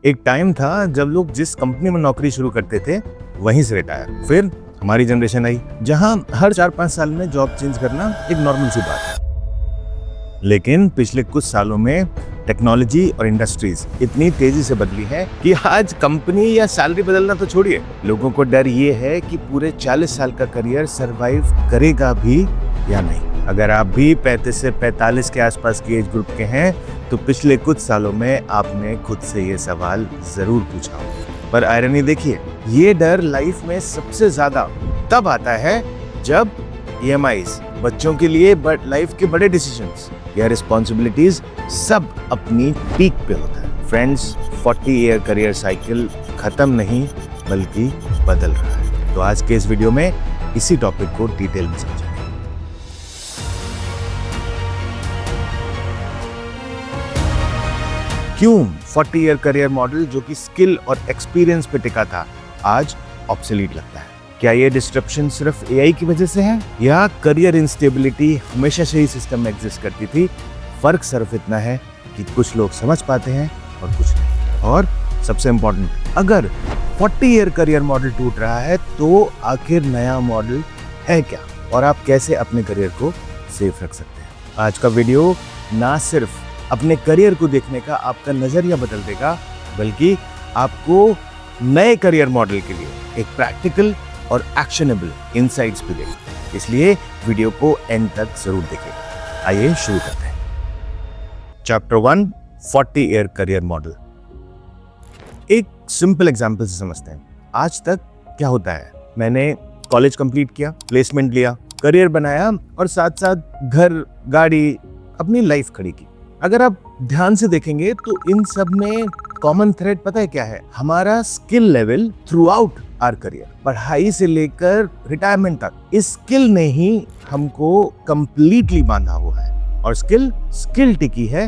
एक टाइम था जब लोग जिस कंपनी में नौकरी शुरू करते थे वहीं से रिटायर। फिर हमारी जनरेशन आई जहां हर 4-5 साल में जॉब चेंज करना एक नॉर्मल सी बात है। लेकिन पिछले कुछ सालों में टेक्नोलॉजी और इंडस्ट्रीज इतनी तेजी से बदली है कि आज कंपनी या सैलरी बदलना तो छोड़िए, लोगों को डर ये है कि पूरे 40 साल का करियर सरवाइव करेगा भी या नहीं। अगर आप भी 35 से 45 के आसपास की एज ग्रुप के हैं तो पिछले कुछ सालों में आपने खुद से ये सवाल जरूर पूछा होगा। पर आयरनी देखिए, ये डर लाइफ में सबसे ज्यादा तब आता है जब EMIs, बच्चों के लिए लाइफ के बड़े डिसीजंस या रिस्पॉन्सिबिलिटीज सब अपनी पीक पे होता है। फ्रेंड्स, 40 ईयर करियर साइकिल खत्म नहीं बल्कि बदल रहा है। तो आज के इस वीडियो में इसी टॉपिक को डिटेल में समझेंगे। क्यों 40 ईयर करियर मॉडल जो कि स्किल और एक्सपीरियंस पे टिका था आज ऑब्सोलीट लगता है? क्या ये डिस्ट्रप्शन सिर्फ AI की वजह से है या करियर इंस्टेबिलिटी हमेशा से ही सिस्टम में एग्जिस्ट करती थी? फर्क सिर्फ इतना है कि कुछ लोग समझ पाते हैं और कुछ नहीं। और सबसे इंपॉर्टेंट, अगर 40 ईयर करियर मॉडल टूट रहा है तो आखिर नया मॉडल है क्या और आप कैसे अपने करियर को सेफ रख सकते हैं? आज का वीडियो ना सिर्फ अपने करियर को देखने का आपका नजरिया बदल देगा बल्कि आपको नए करियर मॉडल के लिए एक प्रैक्टिकल और एक्शनेबल इनसाइट्स भी देगा। इसलिए वीडियो को एंड तक जरूर देखें। आइए शुरू करते हैं। Chapter 1, 40 year career model. एक सिंपल एग्जांपल से समझते हैं। आज तक क्या होता है, मैंने कॉलेज कंप्लीट किया, प्लेसमेंट लिया, करियर बनाया और साथ साथ घर, गाड़ी, अपनी लाइफ खड़ी की। अगर आप ध्यान से देखेंगे तो इन सब में कॉमन थ्रेड पता है क्या है? हमारा skill level throughout our career, पढ़ाई से लेकर रिटायरमेंट तक, इस स्किल ने ही हमको कंप्लीटली बांधा हुआ है और स्किल टिकी है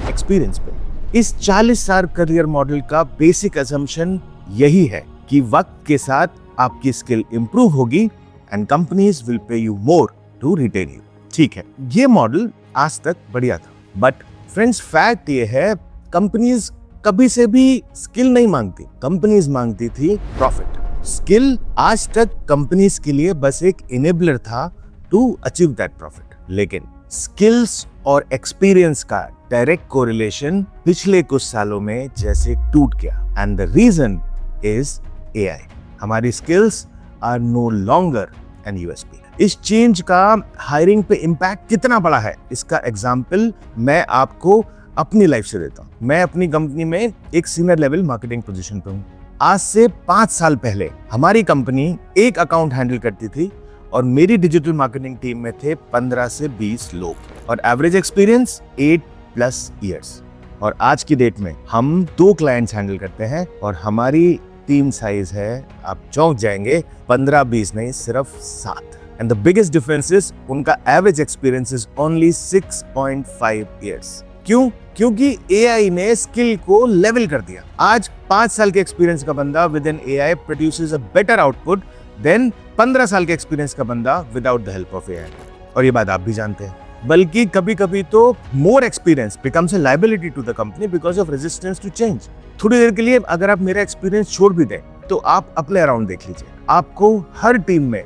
एक्सपीरियंस पे। इस 40 साल करियर मॉडल का बेसिक असम्पशन यही है कि वक्त के साथ आपकी स्किल इंप्रूव होगी and companies will pay you more to retain you. ठीक है, ये मॉडल आज तक बढ़िया था, बट फ्रेंड्स फैक्ट ये है कंपनीज कभी से भी स्किल नहीं मांगती, कंपनीज मांगती थी प्रॉफिट। स्किल आज तक कंपनीज के लिए बस एक इनेबलर था टू अचीव दैट प्रॉफिट। लेकिन स्किल्स और एक्सपीरियंस का डायरेक्ट कोरिलेशन पिछले कुछ सालों में जैसे टूट गया and the reason is AI। हमारी skills are no longer an USP। इस चेंज का हायरिंग पे इम्पैक्ट कितना बड़ा है इसका एग्जाम्पल मैं आपको अपनी लाइफ से देता हूँ। मैं अपनी कंपनी में एक सीनियर लेवल मार्केटिंग पोजीशन पे हूँ। आज से 5 साल पहले हमारी कंपनी एक अकाउंट हैंडल करती थी और मेरी डिजिटल मार्केटिंग टीम में थे 15 से 20 लोग और एवरेज एक्सपीरियंस 8+ ईयर्स। और आज की डेट में हम 2 क्लाइंट्स हैंडल करते हैं और हमारी टीम साइज है, आप चौंक जाएंगे, 15-20 नहीं, सिर्फ 7। And the biggest difference is उनका average experience is only 6.5 years। क्यों? क्योंकि AI ने स्किल को लेवल कर दिया। आज 5 साल के एक्सपीरियंस का बंदा with in AI produces a better output than 15 साल के एक्सपीरियंस का बंदा without the help of AI। और ये बात आप भी जानते हैं। बल्कि कभी कभी तो more experience becomes a liability to the company because of resistance to change। थोड़ी देर के लिए अगर आप मेरा एक्सपीरियंस छोड़ भी दें तो आप अपने अराउंड देख लीजिए, आपको हर टीम में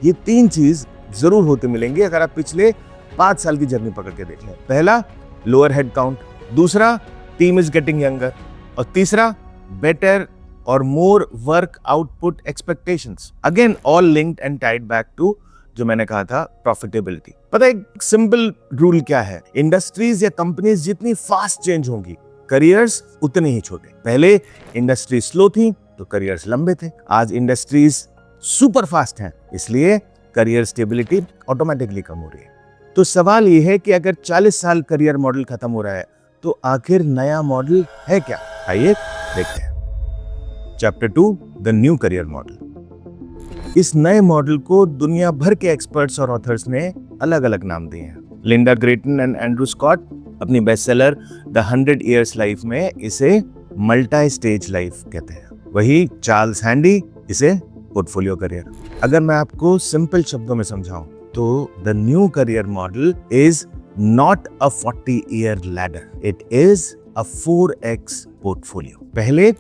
ये 3 चीज जरूर होते मिलेंगे अगर आप पिछले 5 साल की जर्नी पकड़ के देख लें। पहला, लोअर हेड काउंट, दूसरा, टीम इज गेटिंग यंगर और तीसरा, बेटर और more work output expectations. Again all linked and tied back to जो मैंने कहा था प्रॉफिटेबिलिटी। पता है एक सिंपल रूल क्या है? इंडस्ट्रीज या कंपनीज जितनी फास्ट चेंज होंगी करियर्स उतने ही छोटे। पहले इंडस्ट्री स्लो थी तो करियर्स लंबे थे, आज इंडस्ट्रीज सुपर फास्ट हैं, इसलिए करियर स्टेबिलिटी ऑटोमेटिकली कम हो रही है। तो सवाल ये है कि अगर 40 साल करियर मॉडल खत्म हो रहा है तो आखिर नया मॉडल है क्या? आइए देखते हैं। Chapter 2, the new career model. इस नए मॉडल को दुनिया भर के एक्सपर्ट्स और ऑथर्स ने अलग अलग नाम दिए हैं। Lynda Gratton and Andrew Scott अपनी बेस्टसेलर द 100 इयर्स लाइफ में इसे मल्टी स्टेज लाइफ कहते हैं। वही चार्ल्स हैंडी इसे पोर्टफोलियो करियर। अगर मैं आपको सिंपल शब्दों में समझाऊं तो the new career model is not a 40 year ladder, it is a 4x portfolio. पहले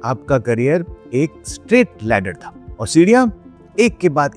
आपका करियर एक स्ट्रेट लैडर था और सीढ़ियां एक के बाद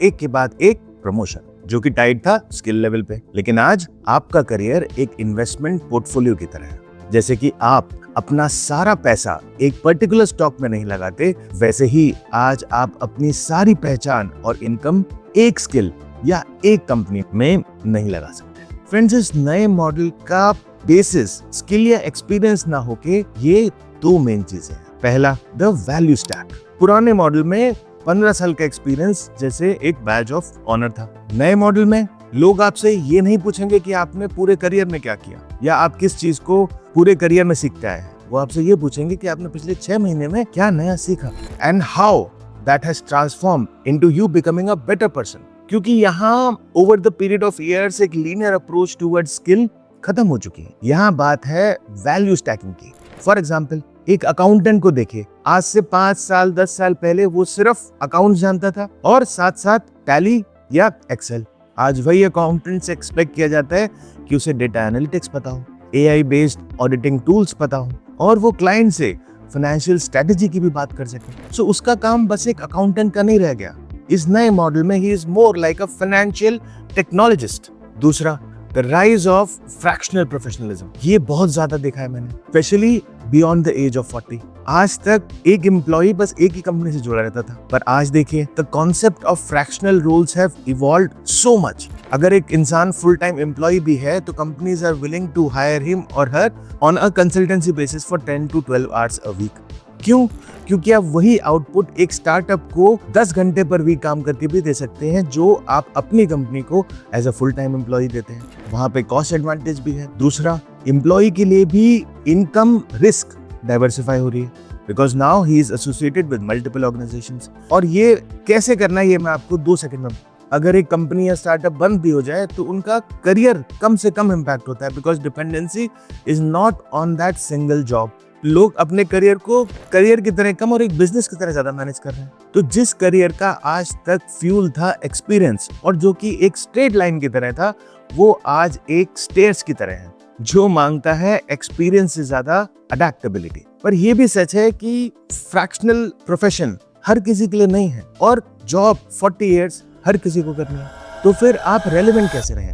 एक प्रमोशन, जो कि टाइट था स्किल लेवल पे। लेकिन आज आपका करियर एक इन्वेस्टमेंट पोर्टफोलियो की तरह है। जैसे कि आप अपना सारा पैसा एक पर्टिकुलर स्टॉक में नहीं लगाते, वैसे ही आज आप अपनी सारी पहचान और इनकम एक स्किल या एक कंपनी में नहीं लगा सकते। फ्रेंड्स, इस नए मॉडल का बेसिस स्किल या एक्सपीरियंस ना होके ये दो मेन चीजें हैं। पहला, द वैल्यू स्टैक। पुराने मॉडल में 15 साल का एक्सपीरियंस जैसे एक बैज ऑफ ऑनर था। नए मॉडल में लोग आपसे ये नहीं पूछेंगे कि आपने पूरे करियर में क्या किया या आप किस चीज को पूरे करियर में सीखते आए हैं। वो आपसे ये पूछेंगे कि आपने पिछले 6 महीने में क्या नया सीखा and how that has transform into you becoming a better person. क्योंकि यहाँ over the period of years एक लीनियर अप्रोच टुवर्ड्स स्किल खत्म हो चुकी है। यहाँ बात है वैल्यू स्टैकिंग की। फॉर एग्जाम्पल, एक अकाउंटेंट को देखिए, आज से 5 साल 10 साल पहले वो सिर्फ अकाउंट जानता था और साथ साथ टैली या एक्सेल। आज वही अकाउंटेंट से एक्सपेक्ट किया जाता है कि उसे डेटा एनालिटिक्स पता हो, AI बेस्ड ऑडिटिंग टूल्स पता हो और वो क्लाइंट से फाइनेंशियल स्ट्रेटजी की भी बात कर सके। सो उसका काम बस एक अकाउंटेंट का नहीं रह गया। इस नए मॉडल में he is more like a financial technologist. दूसरा, the rise of fractional professionalism. ये बहुत ज्यादा देखा है मैंने, specially beyond the age of 40। आज तक एक एम्प्लॉय बस एक ही कंपनी से जुड़ा रहता था, पर आज देखिए the concept of fractional roles have evolved so much. अगर एक इंसान फुल टाइम एम्प्लॉय भी है तो companies are willing to hire him और her on a consultancy basis for 10 to 12 hours a week. क्यों? क्योंकि आप वही आउटपुट एक स्टार्टअप को 10 घंटे पर वीक काम करके भी दे सकते हैं जो आप अपनी कंपनी को as a full time employ देते हैं। वहां पे कॉस्ट एडवांटेज भी है। दूसरा, एम्प्लॉय के लिए भी इनकम रिस्क डाइवर्सिफाई हो रही है because now he is associated with multiple organisations. और ये कैसे करना है ये मैं आपको 2 सेकंड में। अगर एक कंपनी या स्टार्टअप बंद भी हो जाए तो उनका करियर कम से कम इम्पैक्ट होता है because dependency is not on that single job. लोग अपने करियर को करियर की तरह कम और एक बिजनेस की तरह ज्यादा मैनेज कर रहे हैं। तो जिस करियर का आज तक फ्यूल था एक्सपीरियंस और जो कि एक स्ट्रेट लाइन की तरह था, वो आज एक स्टेयर्स की तरह है जो मांगता है एक्सपीरियंस से ज्यादा अडैप्टेबिलिटी। पर यह भी सच है कि फ्रैक्शनल प्रोफेशन हर किसी के लिए नहीं है और जॉब 40 इयर्स हर किसी को करनी है। तो फिर आप रेलेवेंट कैसे रहें?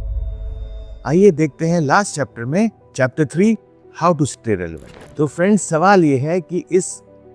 आइए देखते हैं लास्ट चैप्टर में, chapter 3, how to stay relevant. तो फ्रेंड्स, सवाल ये है कि इस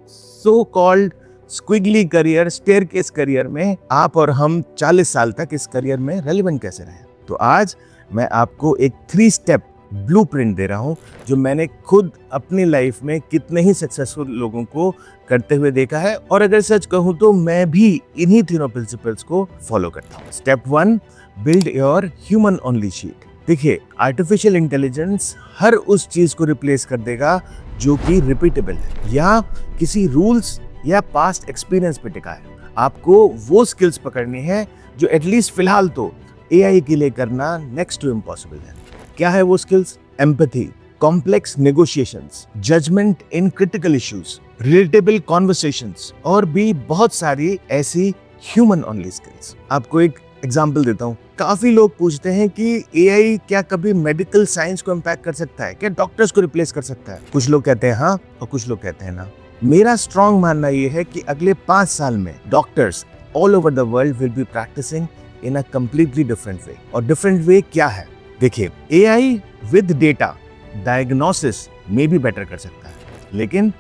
so called squiggly career, staircase career में आप और हम 40 साल तक इस करियर में रेलेवेंट कैसे रहें। तो आज मैं आपको एक 3 स्टेप ब्लूप्रिंट दे रहा हूं जो मैंने खुद अपनी लाइफ में कितने ही सक्सेसफुल लोगों को करते हुए देखा है और अगर सच कहूं तो मैं भी इन्हीं तीनों प्रिंसिपल्स को फॉलो करता हूं। Step 1, build your human only sheet. देखिए, आर्टिफिशियल इंटेलिजेंस हर उस चीज को रिप्लेस कर देगा जो कि रिपीटेबल है या किसी रूल्स या पास्ट एक्सपीरियंस पे टिका है। आपको वो स्किल्स पकड़नी है जो एटलीस्ट फिलहाल तो AI के लिए करना नेक्स्ट टू इम्पॉसिबल है। क्या है वो skills? Empathy, complex negotiations, judgement in critical issues, relatable conversations और भी बहुत सारी ऐसी ह्यूमन ओनली स्किल्स। आपको एक एग्जाम्पल देता हूँ। काफी लोग पूछते हैं कि AI क्या कभी मेडिकल साइंस को इम्पैक्ट कर सकता है, क्या डॉक्टर्स को रिप्लेस कर सकता है? कुछ लोग कहते हैं हाँ और कुछ लोग कहते हैं ना। मेरा स्ट्रॉन्ग मानना यह है कि अगले 5 साल में doctors all over the world will be practising in a completely different way. और डिफरेंट वे क्या है? देखिए, AI विद डेटा डायग्नोसिस में भी बेटर कर सकता है, लेकिन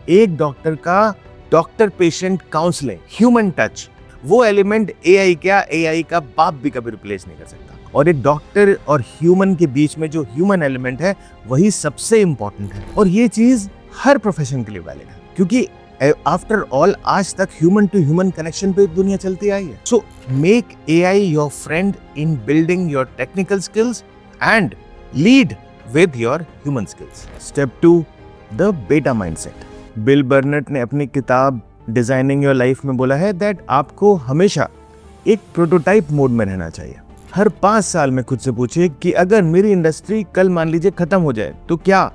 एक डॉक्टर का doctor patient counselling, human touch, वो एलिमेंट AI का बाप भी कभी रिप्लेस नहीं कर सकता। और एक डॉक्टर और ह्यूमन के बीच में जो ह्यूमन एलिमेंट है वही सबसे इंपॉर्टेंट है और ये चीज हर प्रोफेशन के लिए वैलिड है क्योंकि आफ्टर ऑल आज तक ह्यूमन टू ह्यूमन कनेक्शन पे दुनिया चलती आई है। So make AI your friend in building your technical skills and lead with your human skills. Step 2, the बेटा माइंडसेट। बिल बर्नेट ने अपनी किताब डिजाइनिंग योर लाइफ में बोला है दैट आपको हमेशा एक प्रोटोटाइप मोड में रहना चाहिए। हर 5 साल में खुद से पूछिए कि अगर मेरी इंडस्ट्री कल मान लीजिए खत्म हो जाए तो क्या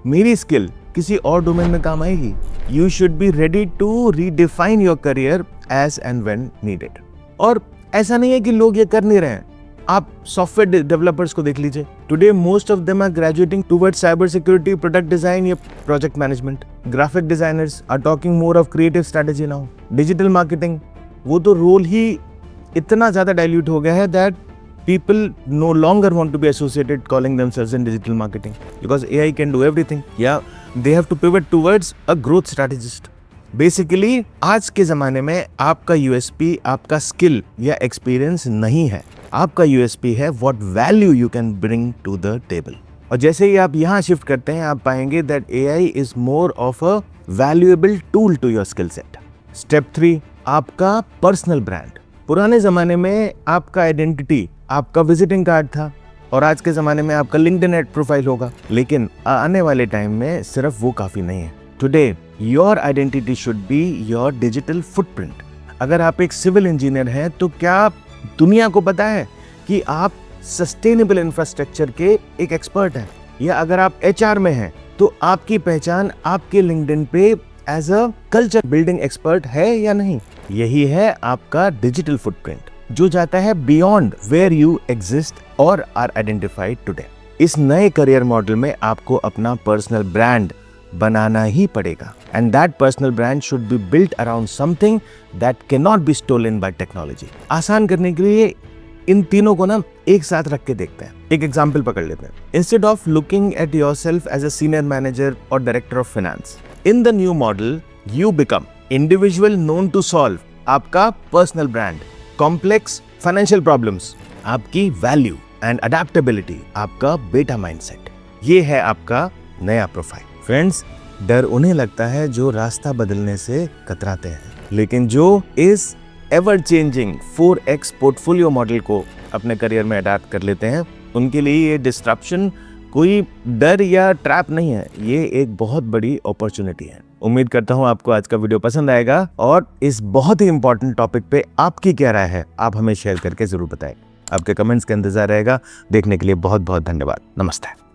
मेरी स्किल किसी और डोमेन में काम आएगी? You should be ready to redefine your career as and when needed. और ऐसा नहीं है कि लोग ये कर नहीं रहे हैं, आप सॉफ्टवेयर डेवलपर्स को देख लीजिए, today most of them are graduating towards cyber security, product design या project management. Graphic designers are talking more of creative strategy now. Digital marketing, वो तो रोल ही इतना ज्यादा डाइल्यूट हो गया है that people no longer want to be associated calling themselves in digital marketing because AI can do everything. Yeah, they have to pivot towards a growth strategist. Basically, आज के ज़माने में आपका USP आपका स्किल या एक्सपीरियंस नहीं है, आपका USP है what value you can bring to the table. और जैसे ही आप यहाँ शिफ्ट करते हैं, आप पाएंगे that AI is more of a valuable tool to your skill set. Step 3, आपका पर्सनल ब्रांड। पुराने ज़माने में आपका आइडेंटिटी आपका विजिटिंग कार्ड था और आज के ज़माने में आपका लिंक्डइन एड प्रोफाइल होगा, लेकिन आने वाले टाइम में सिर्फ वो काफ़ी नहीं है। Today your identity should be your digital footprint. अगर आप एक सिविल इंजीनियर हैं तो क्या दुनिया को पता है कि आप सस्टेनेबल इंफ्रास्ट्रक्चर के एक एक्सपर्ट हैं? या अगर आप HR में हैं तो आपकी पहचान आपके लिंक्डइन पे as a culture building expert है या नहीं? यही है आपका डिजिटल फुटप्रिंट जो जाता है बियॉन्ड वेयर यू एग्जिस्ट और आर आइडेंटिफाइड टुडे। इस नए करियर मॉडल में आपको अपना पर्सनल ब्रांड बनाना ही पड़ेगा and that personal brand should be built around something that cannot be stolen by technology. आसान करने के लिए इन तीनों को ना एक साथ रख के देखते हैं। एक एग्जाम्पल पकड़ लेते हैं। Instead of looking at yourself as a senior manager और director of finance, in the new model you become individual known to solve आपका personal brand, complex financial problems आपकी वैल्यू एंड अडेप्टेबिलिटी आपका beta mindset. ये है आपका नया profile. Friends, डर उन्हें लगता है जो रास्ता बदलने से कतराते हैं, लेकिन जो इस ever changing 4x portfolio model को अपने करियर में अडॉप्ट कर लेते हैं, उनके लिए ये डिस्ट्रप्शन कोई डर या ट्रैप नहीं है, ये एक बहुत बड़ी अपॉर्चुनिटी है। उम्मीद करता हूँ आपको आज का वीडियो पसंद आएगा और इस बहुत ही इंपॉर्टेंट टॉपिक पे आपकी क्या राय है आप हमें शेयर करके जरूर बताएं। आपके कमेंट्स का इंतजार रहेगा। देखने के लिए बहुत बहुत धन्यवाद। नमस्ते।